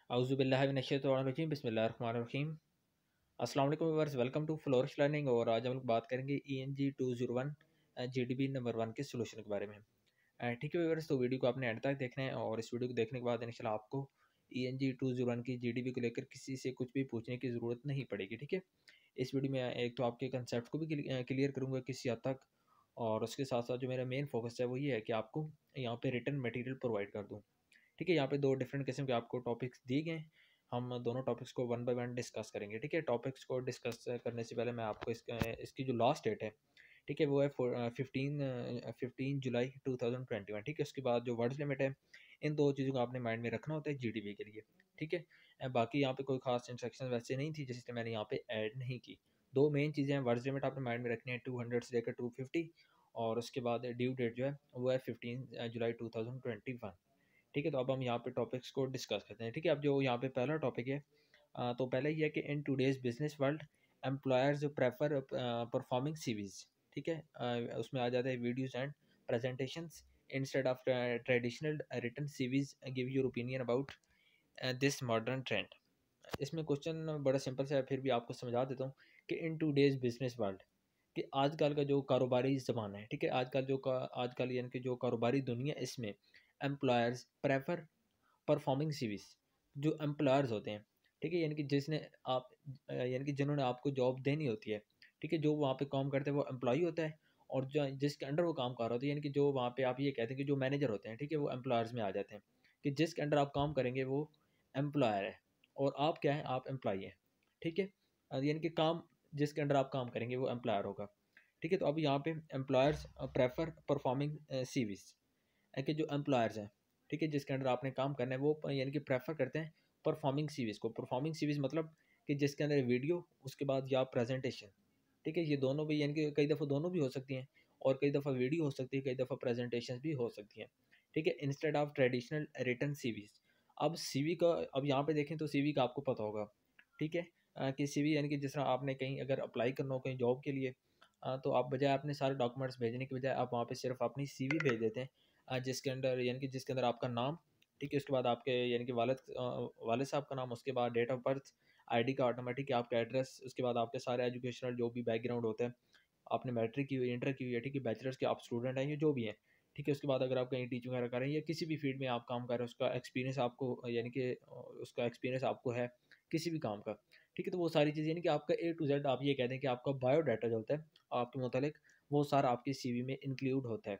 औज़ुबिल्लाहि मिनश्शैतानिर्रजीम बिस्मिल्लाहिर्रहमानिर्रहीम। अस्सलाम वालेकुम viewers, welcome to flourish learning. और आज हम लोग बात करेंगे ENG 201 GDB नंबर 1 के सॉल्यूशन के बारे में। ठीक है व्यूअर्स, तो वीडियो को आपने एंड तक देखना है और इस वीडियो को देखने के बाद इंशाल्लाह आपको ENG 201 की GDB को लेकर किसी से कुछ भी पूछने की ज़रूरत नहीं पड़ेगी। ठीक है, इस वीडियो में एक तो आपके कंसेप्ट को भी क्लियर करूँगा किसी हद तक, और उसके साथ साथ जो मेरा मेन फोकस है वो ये है कि आपको यहाँ पे रिटन मटेरियल प्रोवाइड कर दूँ। ठीक है, यहाँ पे दो डिफरेंट किस्म के आपको टॉपिक्स दिए गए हैं। हम दोनों टॉपिक्स को वन बाय वन डिस्कस करेंगे। ठीक है, टॉपिक्स को डिस्कस करने से पहले मैं आपको इसकी जो लास्ट डेट है, ठीक है, वो है 15 जुलाई 2021। ठीक है, उसके बाद जो वर्ड्स लिमिट है, इन दो चीज़ों को आपने माइंड में रखना होता है GDB के लिए। ठीक है, बाकी यहाँ पे कोई खास इंस्ट्रक्शन वैसे नहीं थी जिससे मैंने यहाँ पे ऐड नहीं की। दो मेन चीज़ें हैं, वर्ड्स लिमिट आपने माइंड में रखनी है 200 से लेकर 250, और उसके बाद ड्यू डेट जो है वो है 15 जुलाई 2021। ठीक है, तो अब हम यहाँ पे टॉपिक्स को डिस्कस करते हैं। ठीक है, अब जो यहाँ पे पहला टॉपिक है, तो पहले ये है कि in today's business world employers prefer performing CVs. ठीक है, उसमें आ जाता है videos and presentations instead of traditional written CVs, give your opinion about this modern trend. इसमें क्वेश्चन बड़ा सिंपल सा है, फिर भी आपको समझा देता हूँ कि इन टूडेज बिजनेस वर्ल्ड, कि आजकल का जो कारोबारी ज़माना है, ठीक है, आजकल यानी कि जो कारोबारी दुनिया, इसमें एम्प्लॉयर्स प्रेफर परफॉर्मिंग सीवीज। जो एम्प्लॉयर्स होते हैं, ठीक है, यानी कि यानी कि जिन्होंने आपको जॉब देनी होती है, ठीक है, जो वहाँ पे काम करते हैं वो एम्प्लॉय होता है, और जो जिसके अंडर वो काम कर रहा होता है, यानी कि जो वहाँ पे आप ये कहते हैं कि जो मैनेजर होते हैं, ठीक है, वो एम्प्लॉयर्स में आ जाते हैं, कि जिसके अंडर आप काम करेंगे वो एम्प्लॉयर है, और आप क्या है, आप एम्प्लॉय हैं। ठीक है, यानी कि काम जिसके अंडर आप काम करेंगे वो एम्प्लॉयर होगा। ठीक है, तो अब यहाँ पे एम्प्लॉयर्स प्रेफर परफॉर्मिंग सीवीज, कि जो एम्प्लॉयर्स हैं, ठीक है, जिसके अंडर आपने काम करना है, वो यानी कि प्रेफर करते हैं परफॉर्मिंग सीवीज को। परफॉर्मिंग सीवीज मतलब कि जिसके अंदर वीडियो, उसके बाद या प्रेजेंटेशन, ठीक है, ये दोनों भी, यानी कि कई दफ़ा दोनों भी हो सकती हैं, और कई दफ़ा वीडियो हो सकती है, कई दफ़ा प्रेजेंटेशन भी हो सकती हैं। ठीक है, instead of traditional written CVs. अब सीवी का, अब यहाँ पे देखें तो सीवी का आपको पता होगा, ठीक है, कि सीवी यानी कि जिस तरह आपने कहीं अगर अप्लाई करना हो कहीं जॉब के लिए, तो आप बजाय अपने सारे डॉक्यूमेंट्स भेजने के बजाय आप वहाँ पे सिर्फ अपनी सीवी भेज देते हैं, जिसके अंदर, यानी कि जिसके अंदर आपका नाम, ठीक है, उसके बाद आपके यानी कि वालिद साहब का नाम, उसके बाद date of birth, ID card number, ठीक है, आपका एड्रेस, उसके बाद आपके सारे एजुकेशनल जो भी बैकग्राउंड होता है, आपने मैट्रिक की हुई, इंटर की हुई है, ठीक है, बैचलर्स के आप स्टूडेंट हैं, ये जो भी हैं। ठीक है, उसके बाद अगर आप कहीं टीचिंग वगैरह कर रहे हैं या किसी भी फील्ड में आप काम कर रहे हैं, उसका एक्सपीरियंस आपको, यानी कि उसका एक्सपीरियंस आपको है किसी भी काम का। ठीक है, तो वो सारी चीज़ें, यानी कि आपका A to Z, आप ये कहते हैं कि आपका बायोडाटा जो होता है आपके मुतालिक, वो सारा आपकी सीवी में इंक्लूड होता है।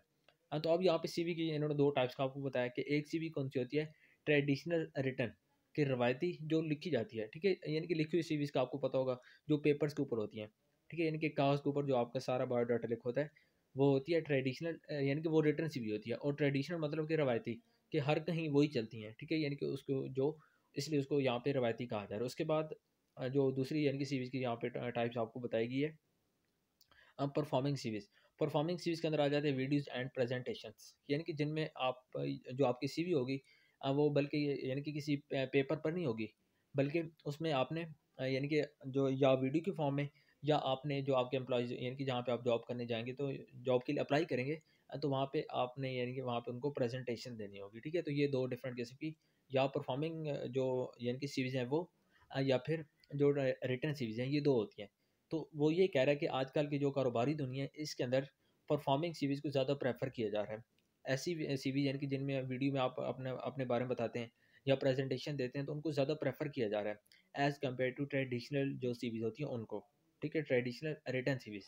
हाँ, तो अब यहाँ पे सीवी की इन्होंने दो टाइप्स का आपको बताया, कि एक सीवी कौन सी होती है, ट्रेडिशनल रिटर्न, कि रवायती जो लिखी जाती है, ठीक है, यानी कि लिखी हुई सीवीज़ का आपको पता होगा, जो पेपर्स के ऊपर होती हैं, ठीक है, यानी कि कागज़ के ऊपर जो आपका सारा बायोडाटा लिखा होता है, वो होती है ट्रेडिशनल, यानी कि वो रिटर्न सीवी होती है। और ट्रेडिशनल मतलब कि रवायती, कि हर कहीं वही चलती हैं, ठीक है, यानी कि उसको जो, इसलिए उसको यहाँ पे रवायती कहा जा रहा है। उसके बाद जो दूसरी यानी कि सीवीज़ की यहाँ पे टाइप्स आपको बताई गई है, परफॉर्मिंग सीरीज़। परफॉर्मिंग सीरीज़ के अंदर आ जाते हैं वीडियोज़ एंड प्रेजेंटेशंस, यानी कि जिनमें आप जो आपकी सीवी होगी, वो बल्कि यानी कि किसी पेपर पर नहीं होगी, बल्कि उसमें आपने यानी कि जो या वीडियो के फॉर्म में, या आपने जो आपके एम्प्लॉयज़, यानी कि जहाँ पे आप जॉब करने जाएँगे, तो जॉब के लिए अप्लाई करेंगे, तो वहाँ पे आपने, यानी कि वहाँ पे उनको प्रेजेंटेशन देनी होगी। ठीक है, तो ये दो डिफरेंट किस्म की, या परफॉर्मिंग जो यानी कि सीरीज़ हैं वो, या फिर जो रिटन सीरीज़ हैं, ये दो होती हैं। तो वो ये कह रहा है कि आजकल की जो कारोबारी दुनिया है, इसके अंदर परफॉर्मिंग सीवीज़ को ज़्यादा प्रेफर किया जा रहा है। ऐसी सीवी, यानी कि जिनमें वीडियो में आप अपने अपने बारे में बताते हैं या प्रेजेंटेशन देते हैं, तो उनको ज़्यादा प्रेफर किया जा रहा है एज़ कम्पेयर टू ट्रेडिशनल जो सीवीज़ होती हैं उनको। ठीक है, ट्रेडिशनल रिटन सीवीज़।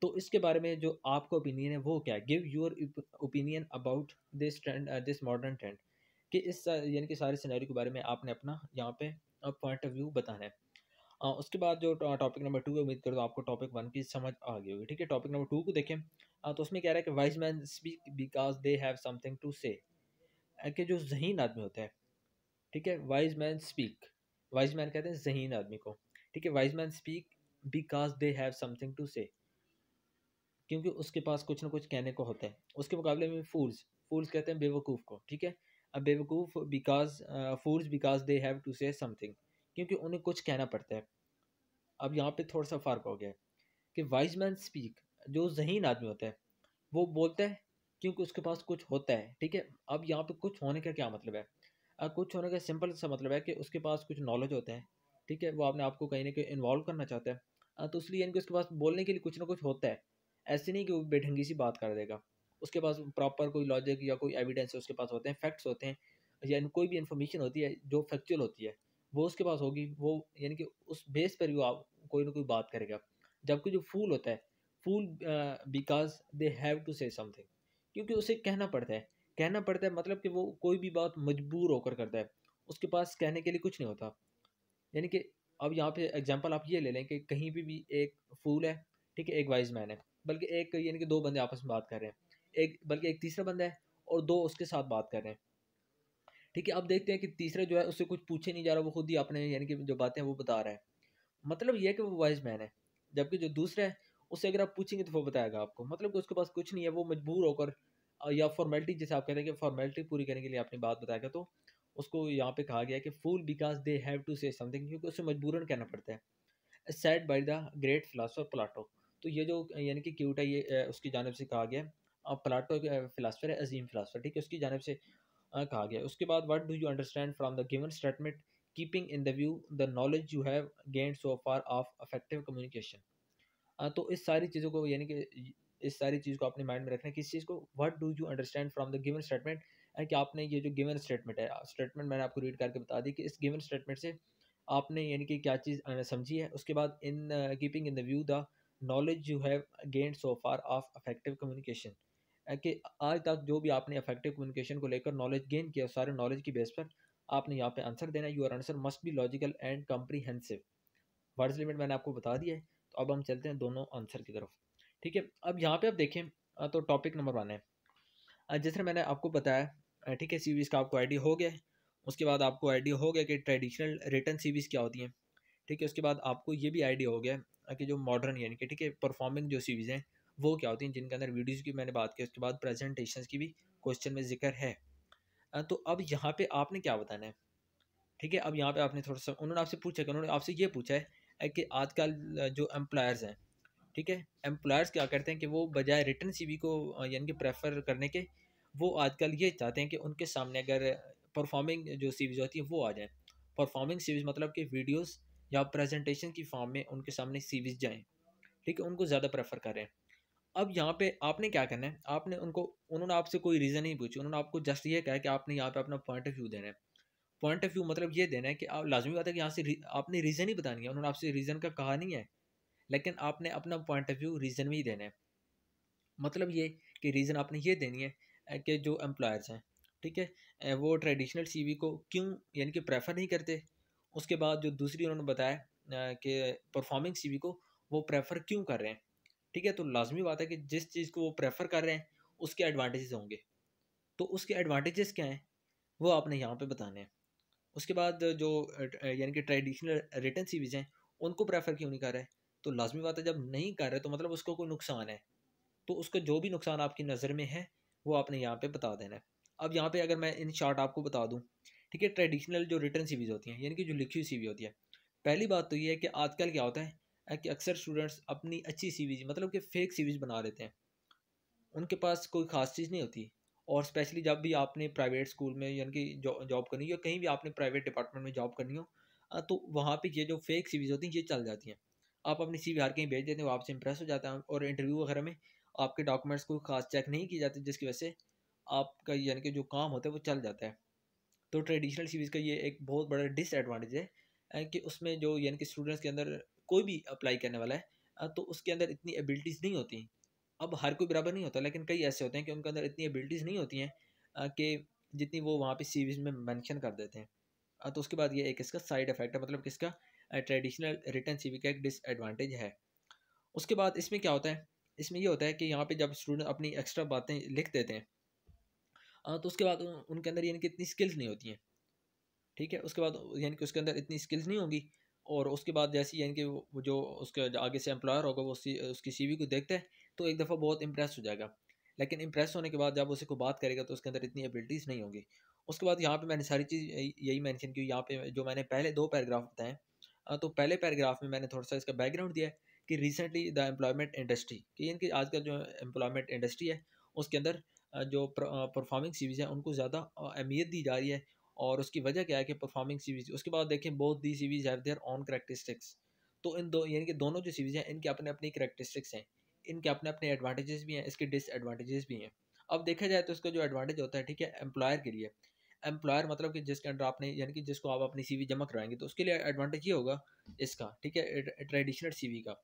तो इसके बारे में जो आपका ओपिनियन है वो क्या है? Give your opinion about this trend, this modern trend, कि यानी कि सारे सिनेरियो के बारे में आपने अपना यहाँ पे पॉइंट ऑफ व्यू बताना है। उसके बाद जो टॉपिक नंबर 2 है, उम्मीद करता हूँ आपको टॉपिक 1 की समझ आ गई होगी। ठीक है, टॉपिक नंबर 2 को देखें, तो उसमें कह रहा है कि wise man speak because they have something to say, कि जो ज़हीन आदमी होता है, ठीक है, wise man speak, wise man कहते हैं ज़हीन आदमी को, ठीक है, wise man speak because they have something to say, क्योंकि उसके पास कुछ ना कुछ कहने को होता है। उसके मुकाबले में फूल्स, फूल्स कहते हैं बेवकूफ़ को, ठीक है, अब बेवकूफ़ because, fools because they have to say something, क्योंकि उन्हें कुछ कहना पड़ता है। अब यहाँ पे थोड़ा सा फ़र्क हो गया है, कि वाइज मैन स्पीक, जो ज़हीन आदमी होता है वो बोलता है क्योंकि उसके पास कुछ होता है। ठीक है, अब यहाँ पे कुछ होने का क्या मतलब है? कुछ होने का सिंपल सा मतलब है कि उसके पास कुछ नॉलेज होता है, ठीक है? वो अपने आप को कहीं न कहीं इन्वॉल्व करना चाहता है। तो इसलिए यानी कि उसके पास बोलने के लिए कुछ ना कुछ होता है। ऐसे नहीं कि वो बेढंगी सी बात कर देगा। उसके पास प्रॉपर कोई लॉजिक या कोई एविडेंस उसके पास होते हैं, फैक्ट्स होते हैं, या कोई भी इन्फॉर्मेशन होती है जो फैक्चुअल होती है, वो उसके पास होगी। वो यानी कि उस बेस पर ही वो आप कोई ना कोई बात करेगा। जबकि जो फूल होता है, fool because they have to say something, क्योंकि उसे कहना पड़ता है मतलब कि वो कोई भी बात मजबूर होकर करता है। उसके पास कहने के लिए कुछ नहीं होता। यानी कि अब यहाँ पे एग्ज़ाम्पल आप ये ले लें कि कहीं पे भी एक फूल है, ठीक है? एक वाइज़ मैन है, बल्कि एक यानी कि 2 बंदे आपस में बात कर रहे हैं। बल्कि एक तीसरा बंदा है और 2 उसके साथ बात कर रहे हैं, ठीक है? अब देखते हैं कि तीसरा जो है उससे कुछ पूछे नहीं जा रहा, वो खुद ही अपने यानी कि जो बातें हैं वो बता रहा है। मतलब ये है कि वो वाइज़ मैन है। जबकि जो दूसरा है, उससे अगर आप पूछेंगे तो वो बताएगा आपको। मतलब कि उसके पास कुछ नहीं है, वो मजबूर होकर या फ़ॉर्मेलिटी जैसे आप कहते हैं कि फ़ॉर्मेलिटी पूरी करने के लिए अपनी बात बताएगा, तो उसको यहाँ पे कहा गया है कि fool because they have to say something, क्योंकि उसे मजबूरन कहना पड़ता है। Said by the great philosopher Plato. तो ये जो यानी कि क्यूट है, ये उसकी जानिब से कहा गया है। प्लाटो एक फिलोसोफर है, अज़ीम फिलोसोफर, ठीक है? उसकी जानिब से कहा गया है। उसके बाद what do you understand from the given statement keeping in the view the knowledge you have gained so far of effective communication. तो इस सारी चीज़ों को यानी कि इस सारी चीज़ को अपने माइंड में रखना है, किस चीज़ को, what do you understand from the given statement, कि आपने ये जो गिवन स्टेटमेंट है, स्टेटमेंट मैंने आपको रीड करके बता दी कि इस गिवन स्टेटमेंट से आपने यानी कि क्या चीज़ समझी है। उसके बाद in keeping in the view the knowledge you have gained so far of effective communication, कि आज तक जो भी आपने इफेक्टिव कम्युनिकेशन को लेकर नॉलेज गेन किया, सारे नॉलेज की बेस पर आपने यहाँ पे आंसर देना है। Your answer must be logical and comprehensive. Words limit मैंने आपको बता दिया है। तो अब हम चलते हैं दोनों आंसर की तरफ, ठीक है? अब यहाँ पे आप देखें, तो टॉपिक नंबर 1 है। जैसे मैंने आपको बताया, ठीक है, सीवीज़ का आपको आइडिया हो गया है। उसके बाद आपको आइडिया हो गया कि ट्रेडिशनल रिटन सीवीज़ क्या होती हैं, ठीक है? उसके बाद आपको ये भी आइडिया हो गया कि जो मॉडर्न यानी कि, ठीक है, परफॉर्मिंग जो सीवीज़ हैं वो क्या होती हैं, जिनके अंदर वीडियोज़ की मैंने बात की। उसके बाद प्रेजेंटेशंस की भी क्वेश्चन में ज़िक्र है। तो अब यहाँ पे आपने क्या बताना है, ठीक है? अब यहाँ पे आपने थोड़ा-सा, उन्होंने आपसे पूछा कि उन्होंने आपसे ये पूछा है कि आजकल जो एम्प्लॉयर्स हैं, ठीक है? एम्प्लॉयर्स क्या करते हैं कि वो बजाय रिटन सीवी को यानी कि प्रेफ़र करने के, वो आजकल ये चाहते हैं कि उनके सामने अगर परफॉर्मिंग जो सीवीज़ होती है वो आ जाएँ। परफॉर्मिंग सीवीज़ मतलब कि वीडियोज़ या प्रेज़ेंटेशन की फ़ॉर्म में उनके सामने सीवीज़ जाएँ, ठीक है? उनको ज़्यादा प्रेफ़र कर रहे हैं। अब यहाँ पे आपने क्या करना है, आपने उनको, उन्होंने आपसे कोई रीज़न नहीं पूछी, उन्होंने आपको जस्ट ये कहा है कि आपने यहाँ पे अपना पॉइंट ऑफ व्यू देना है। पॉइंट ऑफ व्यू मतलब ये देना है कि आप, लाज़मी बात है कि यहाँ से आपने रीज़न ही बतानी है। उन्होंने आपसे रीज़न का कहा नहीं है, लेकिन आपने अपना पॉइंट ऑफ व्यू रीज़न में ही देना है। मतलब ये कि रीज़न आपने ये देनी है कि जो एम्प्लॉयर्स हैं, ठीक है, वो ट्रेडिशनल सीवी को क्यों यानी कि प्रेफर नहीं करते। उसके बाद जो दूसरी उन्होंने बताया कि परफॉर्मिंग सीवी को वो प्रेफर क्यों कर रहे हैं, ठीक है? तो लाजमी बात है कि जिस चीज़ को वो प्रेफर कर रहे हैं उसके एडवांटेजेस होंगे। तो उसके एडवांटेजेस क्या हैं वो आपने यहाँ पे बताने हैं। उसके बाद जो यानी कि ट्रेडिशनल रिटन सीवीज हैं उनको प्रेफर क्यों नहीं कर रहे, तो लाजमी बात है जब नहीं कर रहे तो मतलब उसको कोई नुकसान है। तो उसका जो भी नुकसान आपकी नज़र में है वो आपने यहाँ पे बता देना है। अब यहाँ पे अगर मैं इन शॉर्ट आपको बता दूँ, ठीक है, ट्रेडिशनल जो रिटन सीवीज होती हैं यानी कि जो लिखी हुई सीवी होती है, पहली बात तो ये है कि आजकल क्या होता है कि अक्सर स्टूडेंट्स अपनी अच्छी सीवीज मतलब कि फेक सीवीज बना लेते हैं। उनके पास कोई ख़ास चीज़ नहीं होती। और स्पेशली जब भी आपने प्राइवेट स्कूल में यानी कि जॉब करनी हो या कहीं भी आपने प्राइवेट डिपार्टमेंट में जॉब करनी हो, तो वहाँ पे ये जो फेक सीवीज़ होती हैं ये चल जाती हैं। आप अपनी सीवी हर कहीं भेज देते हो, वो आपसे इम्प्रेस हो जाता है और इंटरव्यू वगैरह में आपके डॉक्यूमेंट्स कोई ख़ास चेक नहीं किए जाते, जिसकी वजह से आपका यानी कि जो काम होता है वो चल जाता है। तो ट्रेडिशनल सीरीज़ का ये एक बहुत बड़ा डिसएडवांटेज है कि उसमें जो यानी कि स्टूडेंट्स के अंदर कोई भी अप्लाई करने वाला है, तो उसके अंदर इतनी एबिलिटीज़ नहीं होती। अब हर कोई बराबर नहीं होता, लेकिन कई ऐसे होते हैं कि उनके अंदर इतनी एबिलिटीज़ नहीं होती हैं कि जितनी वो वहाँ पे सीवीज़ में मेंशन कर देते हैं। तो उसके बाद ये एक इसका साइड इफ़ेक्ट है, मतलब कि इसका ट्रेडिशनल रिटन सीवी का एक डिसएडवांटेज है। उसके बाद इसमें क्या होता है, इसमें ये होता है कि यहाँ पे जब स्टूडेंट अपनी एक्स्ट्रा बातें लिख देते हैं, तो उसके बाद उनके अंदर यानी कि इतनी स्किल्स नहीं होती हैं, ठीक है? उसके बाद यानी कि उसके अंदर इतनी स्किल्स नहीं होंगी। और उसके बाद जैसे ही यानी कि वो जो उसके जो आगे से एम्प्लॉयर होगा वो उसकी सीवी को देखता है तो एक दफ़ा बहुत इम्प्रेस हो जाएगा। लेकिन इम्प्रेस होने के बाद जब उसे कोई बात करेगा तो उसके अंदर इतनी एबिलिटीज़ नहीं होंगी। उसके बाद यहाँ पे मैंने सारी चीज़ यही मेंशन की। यहाँ पे जो मैंने पहले 2 पैराग्राफ बताए, तो पहले पैराग्राफ में मैंने थोड़ा-सा इसका बैकग्राउंड दिया है कि रिसेंटली द एम्प्लॉयमेंट इंडस्ट्री, कि इनकी आजकल जो एम्प्लॉयमेंट इंडस्ट्री है उसके अंदर जो परफॉर्मिंग सीवीज़ हैं उनको ज़्यादा अहमियत दी जा रही है। और उसकी वजह क्या है कि परफॉर्मिंग सीवीज। उसके बाद देखें both the CVs have their on characteristics. तो इन दो यानी कि दोनों जो सीवीज हैं इनके अपने अपनी करेक्टरिस्टिक्स हैं, इनके अपने अपने एडवांटेजेस भी हैं, इसके डिसएडवांटेजेस भी हैं। अब देखा जाए तो इसका जो एडवांटेज होता है, ठीक है, एम्प्लॉयर के लिए, एम्प्लॉयर मतलब कि जिसके अंडर आपने यानी कि जिसको आप अपनी सीवी जमा कराएंगे, तो उसके लिए एडवांटेज ये होगा इसका, ठीक है, ट्रेडिशनल सीवी का,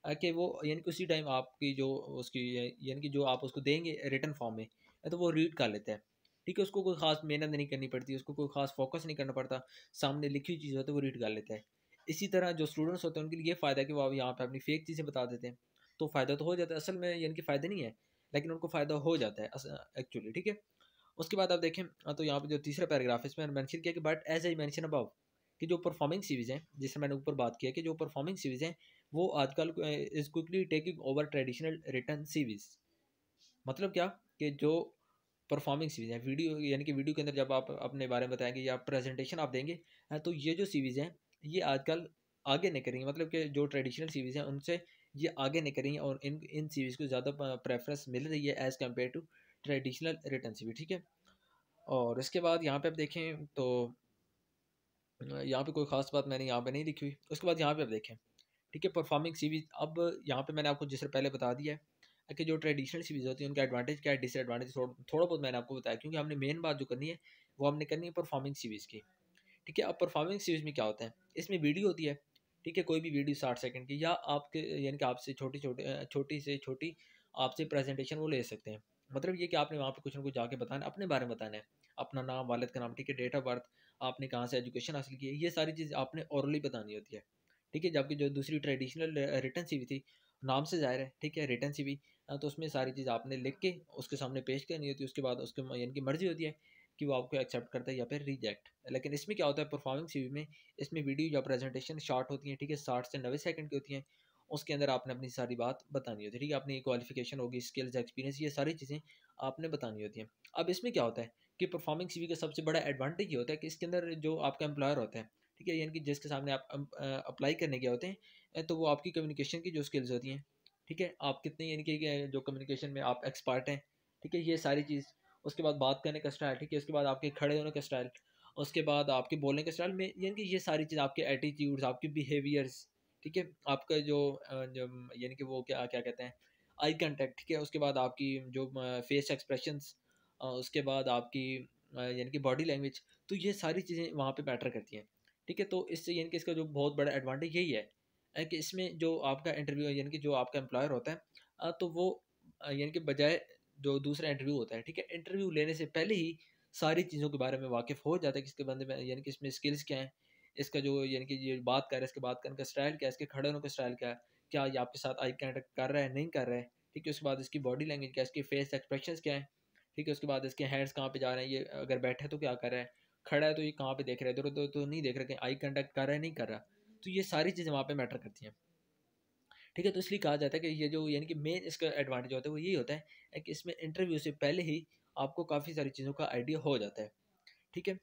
कि वो यानी कि उसी टाइम आपकी जो उसकी यानी कि जो आप उसको देंगे रिटर्न फॉर्म में, तो वो रीड कर लेता है, ठीक है, उसको कोई खास मेहनत नहीं करनी पड़ती, उसको कोई खास फोकस नहीं करना पड़ता, सामने लिखी हुई चीज़ होती है वो रीड कर लेता है। इसी तरह जो स्टूडेंट्स होते हैं उनके लिए ये फ़ायदा है कि वो अब यहाँ पे अपनी फेक चीज़ें बता देते हैं, तो फ़ायदा तो हो जाता है, असल में यानी कि फ़ायदा नहीं है, लेकिन उनको फ़ायदा हो जाता है एक्चुअली, ठीक है। उसके बाद आप देखें तो यहाँ पे जो तीसरा पैराग्राफ है इसमें मैंशन किया कि but as I mention above, कि जो परफॉर्मिंग सीरीज हैं, जिससे मैंने ऊपर बात किया कि जो परफॉर्मिंग सीरीज हैं वो आजकल is quickly taking over traditional written series. मतलब क्या, कि जो परफॉर्मिंग सीरीज है वीडियो, यानी कि वीडियो के अंदर जब आप अपने बारे में बताएंगे या प्रेजेंटेशन आप देंगे, तो ये जो सीरीज हैं ये आजकल आगे नहीं करेंगे, मतलब कि जो ट्रेडिशनल सीरीज हैं उनसे ये आगे नहीं करेंगे, और इन इन सीरीज को ज़्यादा प्रेफरेंस मिल रही है as compare to traditional written सीरीज, ठीक है। और इसके बाद यहाँ पे आप देखें तो यहाँ पे कोई ख़ास बात मैंने यहाँ पे नहीं लिखी हुई। उसके बाद यहाँ पे आप देखें, ठीक है, परफॉर्मिंग सीरीज। अब यहाँ पे मैंने आपको जैसे पहले बता दिया है कि जो ट्रेडिशनल सीरीज होती है उनका एडवांटेज क्या है, डिसएडवांटेज थोड़ा बहुत मैंने आपको बताया, क्योंकि हमने मेन बात जो करनी है वो हमने करनी है परफॉर्मिंग सीरीज की, ठीक है। अब परफॉर्मिंग सीरीज में क्या होता है, इसमें वीडियो होती है, ठीक है, कोई भी वीडियो 60 सेकंड की, या आपके यानी कि आपसे छोटी से छोटी आपसे प्रेजेंटेशन वो ले सकते हैं। मतलब ये कि आपने वहाँ पे कुछ ना कुछ जाके बताना, अपने बारे में बताना है, अपना नाम, वालिद का नाम, ठीक है, डेट ऑफ बर्थ, आपने कहाँ से एजुकेशन हासिल की है, ये सारी चीज़ आपने ओरली बतानी होती है, ठीक है। जबकि जो दूसरी ट्रेडिशनल रिटर्न सीवी थी, नाम से ज़ाहिर है, ठीक है, रिटर्न सीवी, तो उसमें सारी चीज़ आपने लिख के उसके सामने पेश करनी होती है, उसके बाद उसके यानी कि मर्जी होती है कि वो आपको एक्सेप्ट करता है या फिर रिजेक्ट। लेकिन इसमें क्या होता है परफॉर्मिंग सीवी में, इसमें वीडियो या प्रेजेंटेशन शॉर्ट होती है, ठीक है, 60 से 90 सेकंड की होती हैं, उसके अंदर आपने अपनी सारी बात बतानी होती है, ठीक है, अपनी क्वालिफिकेशन होगी, स्किल्स, एक्सपीरियंस, ये सारी चीज़ें आपने बतानी होती हैं। अब इसमें क्या होता है कि परफॉर्मिंग सीवी का सबसे बड़ा एडवांटेज ये होता है कि इसके अंदर जो आपका एम्प्लॉयर होता है, ठीक है, यानी कि जिसके सामने आप अप्लाई करने गए होते हैं, तो वो आपकी कम्युनिकेशन की जो स्किल्स होती हैं, ठीक है, आप कितने यानी कि जो कम्युनिकेशन में आप एक्सपर्ट हैं, ठीक है, ये सारी चीज़। उसके बाद बात करने का स्टाइल, ठीक है, उसके बाद आपके खड़े होने का स्टाइल, उसके बाद आपके बोलने के स्टाइल में, यानी कि ये सारी चीज़, आपके एटीट्यूड्स, आपके बिहेवियर्स, ठीक है, आपका जो यानी कि वो क्या क्या कहते हैं, आई कांटेक्ट, ठीक है, उसके बाद आपकी जो फेस एक्सप्रेशंस, उसके बाद आपकी यानी कि बॉडी लैंग्वेज, तो ये सारी चीज़ें वहाँ पे मैटर करती हैं, ठीक है। तो इससे यानी कि इसका जो बहुत बड़ा एडवांटेज यही है कि इसमें जो आपका इंटरव्यू यानी कि जो आपका एम्प्लॉयर होता है, तो वो यानी कि बजाय जो दूसरा इंटरव्यू होता है, ठीक है, इंटरव्यू लेने से पहले ही सारी चीज़ों के बारे में वाकिफ़ हो जाता है कि इसके बंदे में यानी कि इसमें स्किल्स क्या हैं, इसका जो यानी कि ये बात कर रहा है, इसके बात करने का स्टाइल क्या है, इसके खड़े होने का स्टाइल क्या है, क्या ये आपके साथ आई कांटेक्ट कर रहा है, नहीं कर रहा है, ठीक है, उसके बाद इसकी बॉडी लैंग्वेज क्या है, इसके फेस एक्सप्रेशंस क्या है, ठीक है, उसके बाद इसके हैंड्स कहाँ पे जा रहे हैं, ये अगर बैठे है तो क्या कर रहा है, खड़ा है तो ये कहाँ पे देख रहा है, इधर उधर तो नहीं देख रहा, कहीं आई कांटेक्ट कर रहा है, नहीं कर रहा, तो ये सारी चीज़ें वहाँ पे मैटर करती हैं, ठीक है। तो इसलिए कहा जाता है कि ये जो यानी कि मेन इसका एडवांटेज होता है वो यही होता है कि इसमें इंटरव्यू से पहले ही आपको काफ़ी सारी चीज़ों का आइडिया हो जाता है, ठीक है।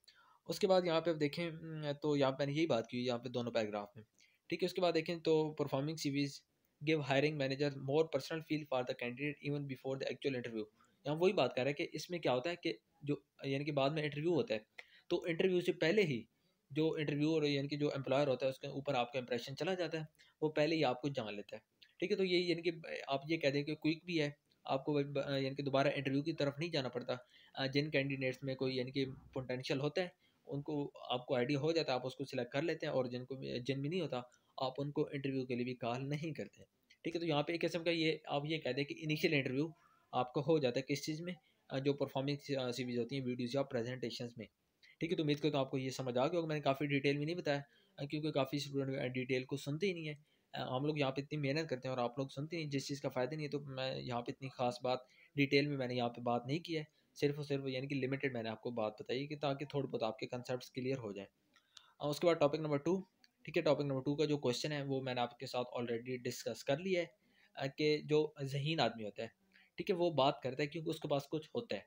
उसके बाद यहाँ पे आप देखें तो यहाँ पे मैंने यही बात की यहाँ पे दोनों पैराग्राफ में, ठीक है। उसके बाद देखें तो performing CVs give hiring manager more personal feel for the candidate even before the actual interview. यहाँ वही बात कर रहा है कि इसमें क्या होता है कि जो यानी कि बाद में इंटरव्यू होता है, तो इंटरव्यू से पहले ही जो इंटरव्यूअर यानी कि जो एम्प्लॉयर होता है उसके ऊपर आपका इंप्रेशन चला जाता है, वो पहले ही आपको जान लेता है, ठीक है। तो ये यानी कि आप ये कह दें कि क्विक भी है, आपको यानी कि दोबारा इंटरव्यू की तरफ नहीं जाना पड़ता। जिन कैंडिडेट्स में कोई यानी कि पोटेंशियल होता है उनको आपको आइडिया हो जाता है, आप उसको सिलेक्ट कर लेते हैं, और जिनमें नहीं होता आप उनको इंटरव्यू के लिए भी कॉल नहीं करते, ठीक है। तो यहाँ पे एक किस्म का ये आप ये कह दें कि इनिशियल इंटरव्यू आपको हो जाता है किस चीज़ में, जो परफॉर्मिंग सीरीज होती हैं वीडियोज़ या प्रेजेंटेशन में, ठीक है। तो उम्मीद करता हूँ आपको ये समझ आ गया होगा। मैंने काफ़ी डिटेल में नहीं बताया, क्योंकि काफ़ी स्टूडेंट डिटेल को सुनते ही नहीं है। हम लोग यहाँ पे इतनी मेहनत करते हैं और आप लोग सुनते नहीं, जिस चीज़ का फ़ायदा नहीं है, तो मैं यहाँ पे इतनी खास बात डिटेल में मैंने यहाँ पे बात नहीं की है, सिर्फ और सिर्फ यानी कि लिमिटेड मैंने आपको बात बताई कि ताकि थोड़ा बहुत आपके कंसेप्ट क्लियर हो जाए। उसके बाद टॉपिक नंबर 2, ठीक है, टॉपिक नंबर 2 का जो क्वेश्चन है वो मैंने आपके साथ ऑलरेडी डिस्कस कर लिया है, कि जो ज़हीन आदमी होता है, ठीक है, वो बात करता है क्योंकि उसके पास कुछ होता है,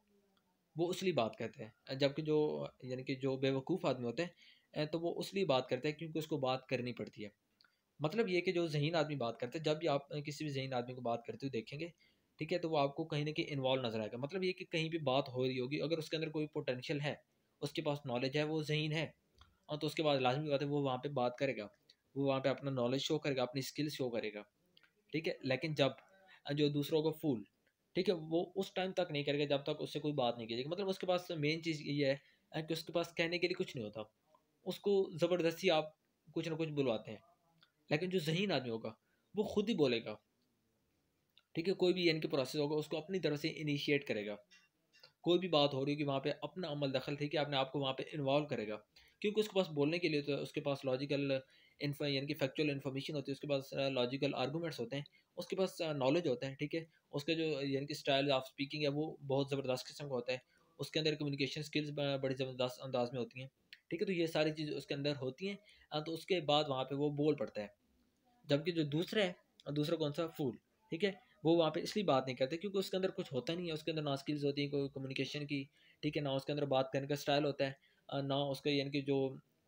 वो उसलिए बात करते हैं, जबकि जो यानी कि जो बेवकूफ़ आदमी होते हैं, तो वो उसलिए बात करते हैं क्योंकि उसको बात करनी पड़ती है। मतलब ये कि जो ज़हीन आदमी बात करता है, जब भी आप किसी भी ज़हीन आदमी को बात करते हुए देखेंगे, ठीक है, तो वो आपको कहीं न कहीं इन्वॉल्व नज़र आएगा। मतलब ये कि कहीं भी बात हो रही होगी, अगर उसके अंदर कोई पोटेंशियल है, उसके पास नॉलेज है, वो ज़हीन है, तो उसके बाद लाज़मी बात है वो वहाँ पे बात करेगा, वो वहाँ पे अपना नॉलेज शो करेगा, अपनी स्किल शो करेगा, ठीक है। लेकिन जब जो दूसरों को फूल, ठीक है, वो उस टाइम तक नहीं करेगा जब तक उससे कोई बात नहीं की जाएगी। मतलब उसके पास मेन चीज़ ये है कि उसके पास कहने के लिए कुछ नहीं होता, उसको ज़बरदस्ती आप कुछ ना कुछ बुलवाते हैं। लेकिन जो ज़हीन आदमी होगा वो खुद ही बोलेगा, ठीक है, कोई भी यानी कि प्रोसेस होगा उसको अपनी तरफ से इनिशिएट करेगा। कोई भी बात हो रही है कि वहाँ पे अपना अमल दखल, ठीक है, अपने आप को वहाँ पे इन्वॉल्व करेगा, क्योंकि उसके पास बोलने के लिए तो उसके पास लॉजिकल इन्फो यानी कि फैक्चुअल इन्फॉर्मेशन होती है, उसके पास लॉजिकल आर्गूमेंट्स होते हैं, उसके पास नॉलेज होता है, ठीक है। उसके जो यानी कि स्टाइल ऑफ स्पीकिंग है वो बहुत ज़बरदस्त किस्म का होता है, उसके अंदर कम्युनिकेशन स्किल्स बड़ी ज़बरदस्त अंदाज में होती हैं, ठीक है। तो ये सारी चीज़ उसके अंदर होती हैं, तो उसके बाद वहाँ पे वो बोल पड़ता है। जबकि जो दूसरा है, दूसरा कौन सा, फूल, ठीक है, वो वहाँ पे इसलिए बात नहीं करते क्योंकि उसके अंदर कुछ होता नहीं है, उसके अंदर ना स्किल्स होती है कोई कम्युनिकेशन की, ठीक है, ना उसके अंदर बात करने का स्टाइल होता है, ना उसका यानी कि जो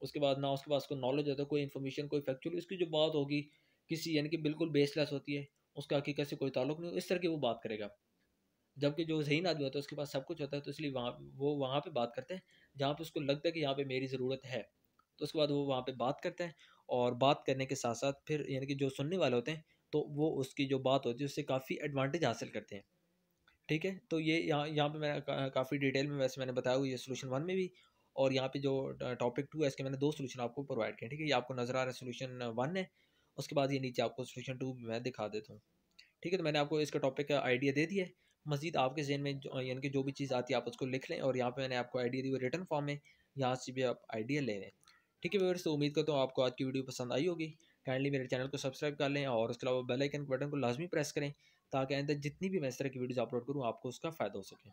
उसके बाद ना उसके पास कोई नॉलेज होता है, कोई इन्फॉर्मेशन, कोई फैक्चुअल उसकी जो बात होगी किसी यानी कि बिल्कुल बेसलेस होती है, उसका हकीकत से कोई ताल्लुक नहीं, इस तरह की वो बात करेगा। जबकि जो ज़हीन आदमी होता है उसके पास सब कुछ होता है, तो इसलिए वो वहाँ पे बात करते हैं जहाँ पे उसको लगता है कि यहाँ पे मेरी ज़रूरत है, तो उसके बाद वो वहाँ पे बात करते हैं। और बात करने के साथ साथ फिर यानी कि जो सुनने वाले होते हैं तो वो उसकी जो बात होती है उससे काफ़ी एडवांटेज हासिल करते हैं, ठीक है। तो ये यहाँ यहाँ पे मैं काफ़ी डिटेल में वैसे मैंने बताया हुआ ये सोल्यूशन वन में भी, और यहाँ पे जो टॉपिक टू है इसके मैंने दो सोल्यूशन आपको प्रोवाइड किए, ठीक है। ये आपको नज़र आ रहा है सोल्यूशन वन है, उसके बाद ये नीचे आपको सोल्यूशन टू मैं दिखा देता हूँ, ठीक है। तो मैंने आपको इसका टॉपिक का आइडिया दे दिया है। मज़ीद आपके ज़हन में यानी कि जो भी चीज़ आती है आप उसको लिख लें, और यहाँ पे मैंने आपको आइडिया दी हुई रिटन फॉर्म में, यहाँ से भी आप आइडिया ले लें, ठीक है व्यूअर्स। तो उम्मीद करता हूँ आपको आज की वीडियो पसंद आई होगी। काइंडली मेरे चैनल को सब्सक्राइब कर लें और उसके अलावा बेल आइकन बटन को लाजमी प्रेस करें, ताकि आइंदा जितनी भी मैं इस तरह की वीडियोज़ अपलोड करूँ आपको उसका फ़ायदा हो सके।